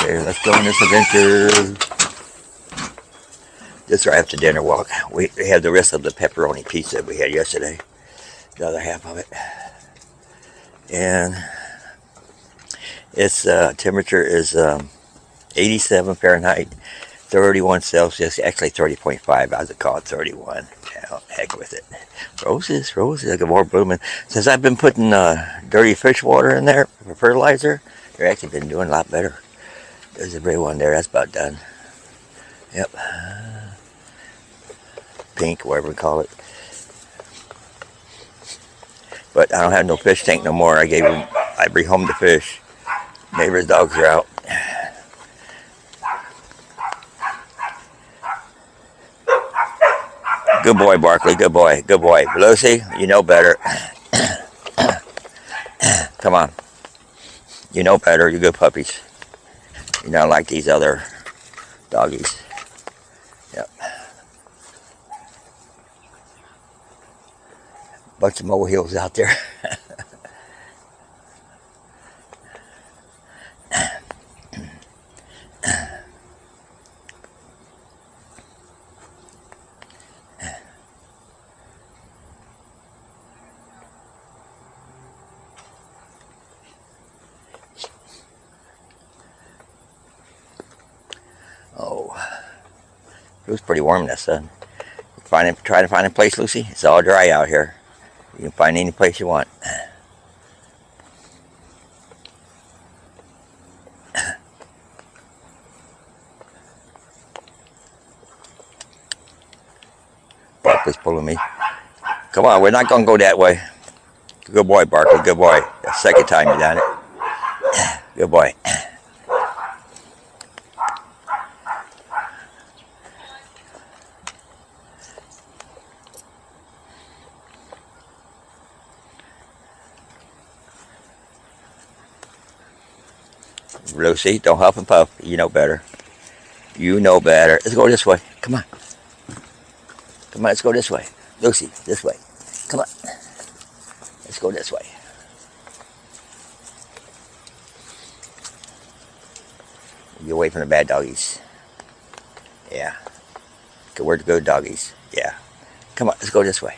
Okay, let's go on this adventure. This is right after dinner walk. We have the rest of the pepperoni pizza we had yesterday. The other half of it. And its temperature is 87 Fahrenheit, 31 Celsius, actually 30.5. I would call it 31. Yeah, heck with it. Roses, I got more blooming. Since I've been putting dirty fish water in there for fertilizer, they're actually been doing a lot better. There's a big one there. That's about done. Yep. Pink, whatever we call it. But I don't have no fish tank no more. I rehomed the fish. Neighbor's dogs are out. Good boy, Barkley. Good boy. Good boy. Lucy, you know better. Come on. You know better. You're good puppies. You're not like these other doggies. Yep. Bunch of molehills out there. Oh, it was pretty warm in the sun. Try to find a place, Lucy. It's all dry out here. You can find any place you want. Barkley's pulling me. Come on, we're not going to go that way. Good boy, Barkley. Good boy. The second time you done it. Good boy. Lucy, don't huff and puff. You know better. You know better. Let's go this way. Come on. Come on, let's go this way. Lucy, this way. Come on. Let's go this way. Get away from the bad doggies. Yeah. Where to go, doggies? Yeah. Come on, let's go this way.